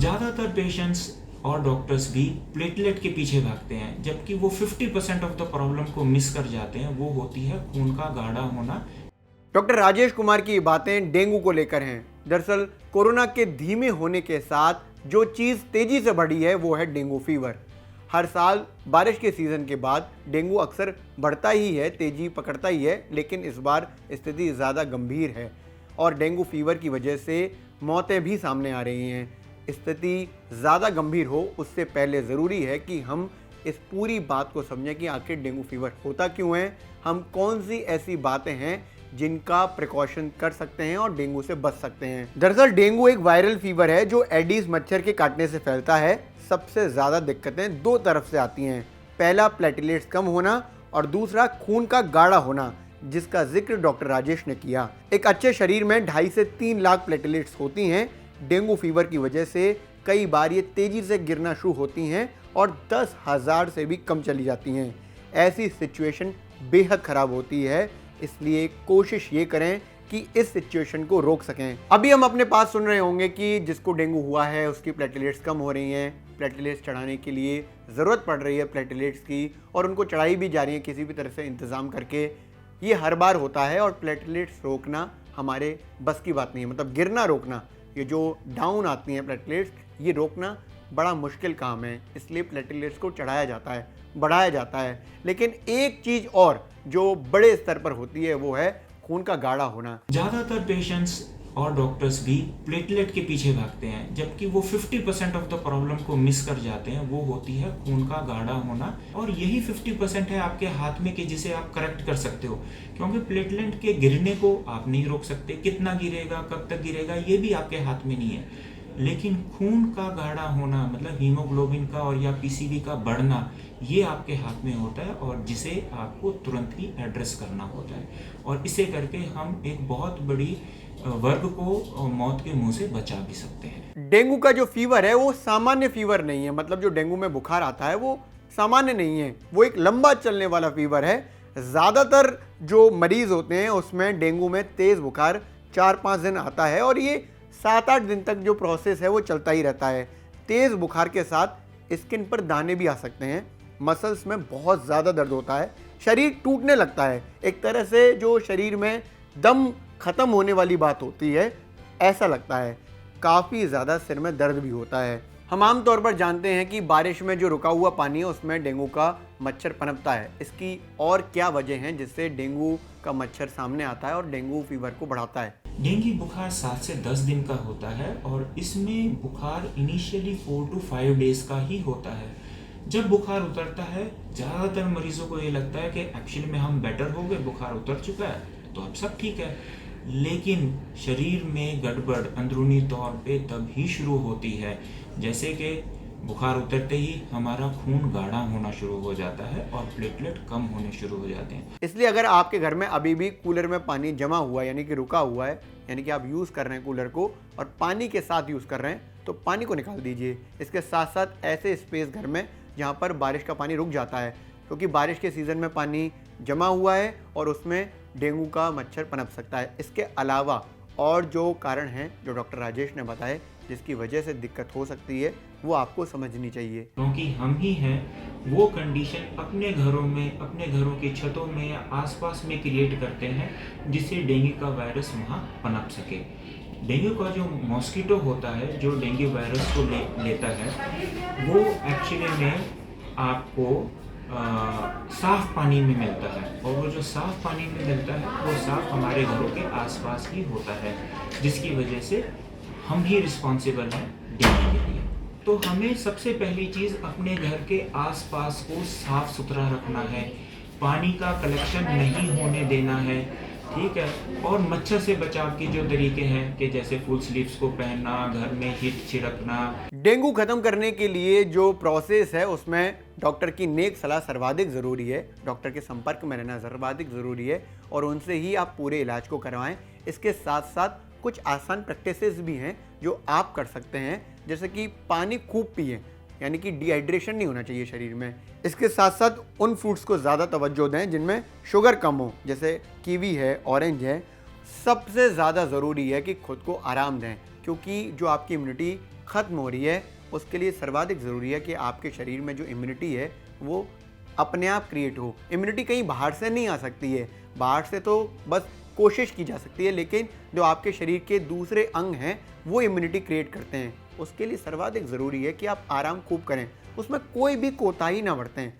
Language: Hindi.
ज़्यादातर पेशेंट्स और डॉक्टर्स भी प्लेटलेट के पीछे भागते हैं, जबकि वो 50% ऑफ द प्रॉब्लम को मिस कर जाते हैं। वो होती है खून का गाढ़ा होना। डॉक्टर राजेश कुमार की बातें डेंगू को लेकर हैं। दरअसल कोरोना के धीमे होने के साथ जो चीज़ तेजी से बढ़ी है वो है डेंगू फीवर। हर साल बारिश के सीज़न के बाद डेंगू अक्सर बढ़ता ही है, तेजी पकड़ता ही है, लेकिन इस बार स्थिति ज़्यादा गंभीर है और डेंगू फीवर की वजह से मौतें भी सामने आ रही हैं। स्थिति ज़्यादा गंभीर हो उससे पहले ज़रूरी है कि हम इस पूरी बात को समझें कि आखिर डेंगू फीवर होता क्यों है, हम कौन सी ऐसी बातें हैं जिनका प्रिकॉशन कर सकते हैं और डेंगू से बच सकते हैं। दरअसल डेंगू एक वायरल फीवर है जो एडीज मच्छर के काटने से फैलता है। सबसे ज़्यादा दिक्कतें दो तरफ से आती हैं, पहला प्लेटलेट्स कम होना और दूसरा खून का गाढ़ा होना, जिसका जिक्र डॉक्टर राजेश ने किया। एक अच्छे शरीर में 2.5 से 3 लाख प्लेटलेट्स होती हैं। डेंगू फीवर की वजह से कई बार ये तेजी से गिरना शुरू होती हैं और 10,000 से भी कम चली जाती हैं। ऐसी सिचुएशन बेहद ख़राब होती है, इसलिए कोशिश ये करें कि इस सिचुएशन को रोक सकें। अभी हम अपने पास सुन रहे होंगे कि जिसको डेंगू हुआ है उसकी प्लेटलेट्स कम हो रही हैं, प्लेटलेट्स चढ़ाने के लिए ज़रूरत पड़ रही है प्लेटलेट्स की, और उनको चढ़ाई भी जा रही है किसी भी तरह से इंतज़ाम करके। ये हर बार होता है और प्लेटलेट्स रोकना हमारे बस की बात नहीं है। मतलब गिरना रोकना, ये जो डाउन आती हैं प्लेटलेट्स, ये रोकना बड़ा मुश्किल काम है, इसलिए प्लेटलेट्स को चढ़ाया जाता है, बढ़ाया जाता है। लेकिन एक चीज़ और जो बड़े स्तर पर होती है वो है खून का गाढ़ा होना। ज़्यादातर पेशेंट्स और डॉक्टर्स भी प्लेटलेट के पीछे भागते हैं, जबकि वो 50% ऑफ द प्रॉब्लम को मिस कर जाते हैं। वो होती है खून का गाढ़ा होना, और यही 50% है आपके हाथ में कि जिसे आप करेक्ट कर सकते हो, क्योंकि प्लेटलेट के गिरने को आप नहीं रोक सकते। कितना गिरेगा, कब तक गिरेगा, ये भी आपके हाथ में नहीं है। लेकिन खून का गाढ़ा होना, मतलब हीमोग्लोबिन का और या पीसीबी का बढ़ना, ये आपके हाथ में होता है और जिसे आपको तुरंत ही एड्रेस करना होता है। और इसे करके हम एक बहुत बड़ी वर्ग को मौत के मुंह से बचा भी सकते हैं। डेंगू का जो फीवर है वो सामान्य फीवर नहीं है। मतलब जो डेंगू में बुखार आता है वो सामान्य नहीं है, वो एक लंबा चलने वाला फीवर है। ज़्यादातर जो मरीज होते हैं उसमें डेंगू में तेज़ बुखार 4-5 दिन आता है और ये 7-8 दिन तक जो प्रोसेस है वो चलता ही रहता है। तेज़ बुखार के साथ स्किन पर दाने भी आ सकते हैं, मसल्स में बहुत ज़्यादा दर्द होता है, शरीर टूटने लगता है। एक तरह से जो शरीर में दम ख़त्म होने वाली बात होती है, ऐसा लगता है। काफ़ी ज़्यादा सिर में दर्द भी होता है। हम आम तौर पर जानते हैं कि बारिश में जो रुका हुआ पानी है उसमें डेंगू का मच्छर पनपता है। इसकी और क्या वजह हैं जिससे डेंगू का मच्छर सामने आता है और डेंगू फीवर को बढ़ाता है? डेंगू बुखार 7 से 10 दिन का होता है और इसमें बुखार इनिशियली 4 to 5 डेज का ही होता है। जब बुखार उतरता है, ज़्यादातर मरीजों को ये लगता है कि एक्चुअली में हम बेटर हो गए, बुखार उतर चुका है तो अब सब ठीक है। लेकिन शरीर में गड़बड़ अंदरूनी तौर पे तभी शुरू होती है, जैसे कि बुखार उतरते ही हमारा खून गाढ़ा होना शुरू हो जाता है और प्लेटलेट कम होने शुरू हो जाते हैं। इसलिए अगर आपके घर में अभी भी कूलर में पानी जमा हुआ है, यानी कि रुका हुआ है, यानी कि आप यूज़ कर रहे हैं कूलर को और पानी के साथ यूज़ कर रहे हैं, तो पानी को निकाल दीजिए। इसके साथ साथ ऐसे स्पेस घर में जहाँ पर बारिश का पानी रुक जाता है, क्योंकि बारिश के सीज़न में पानी जमा हुआ है और उसमें डेंगू का मच्छर पनप सकता है। इसके अलावा और जो कारण हैं जो डॉक्टर राजेश ने बताए जिसकी वजह से दिक्कत हो सकती है, वो आपको समझनी चाहिए। क्योंकि हम ही हैं वो कंडीशन अपने घरों में, अपने घरों की छतों में या आसपास में क्रिएट करते हैं जिससे डेंगू का वायरस वहाँ पनप सके। डेंगू का जो मॉस्किटो होता है जो डेंगू वायरस को लेता है, वो एक्चुअली में आपको साफ पानी में मिलता है, और वो जो साफ पानी में मिलता है वो साफ हमारे घरों के आसपास ही होता है, जिसकी वजह से हम ही रिस्पॉन्सिबल हैं डेंगू के लिए। तो हमें सबसे पहली चीज़ अपने घर के आसपास को साफ सुथरा रखना है, पानी का कलेक्शन नहीं होने देना है, ठीक है। और मच्छर से बचाव के जो तरीके हैं कि जैसे फुल स्लीव्स को पहनना, घर में हीट छिड़कना। डेंगू खत्म करने के लिए जो प्रोसेस है उसमें डॉक्टर की नेक सलाह सर्वाधिक ज़रूरी है, डॉक्टर के संपर्क में रहना सर्वाधिक ज़रूरी है और उनसे ही आप पूरे इलाज को करवाएं। इसके साथ साथ कुछ आसान प्रैक्टिसेस भी हैं जो आप कर सकते हैं, जैसे कि पानी खूब पिएं, यानी कि डिहाइड्रेशन नहीं होना चाहिए शरीर में। इसके साथ साथ उन फ्रूट्स को ज़्यादा तवज्जो दें जिनमें शुगर कम हो, जैसे कीवी है, ऑरेंज है। सबसे ज़्यादा ज़रूरी है कि खुद को आराम दें, क्योंकि जो आपकी इम्यूनिटी खत्म हो रही है, उसके लिए सर्वाधिक ज़रूरी है कि आपके शरीर में जो इम्यूनिटी है वो अपने आप क्रिएट हो। इम्यूनिटी कहीं बाहर से नहीं आ सकती है, बाहर से तो बस कोशिश की जा सकती है, लेकिन जो आपके शरीर के दूसरे अंग हैं वो इम्यूनिटी क्रिएट करते हैं। उसके लिए सर्वाधिक ज़रूरी है कि आप आराम खूब करें, उसमें कोई भी कोताही ना बरतें।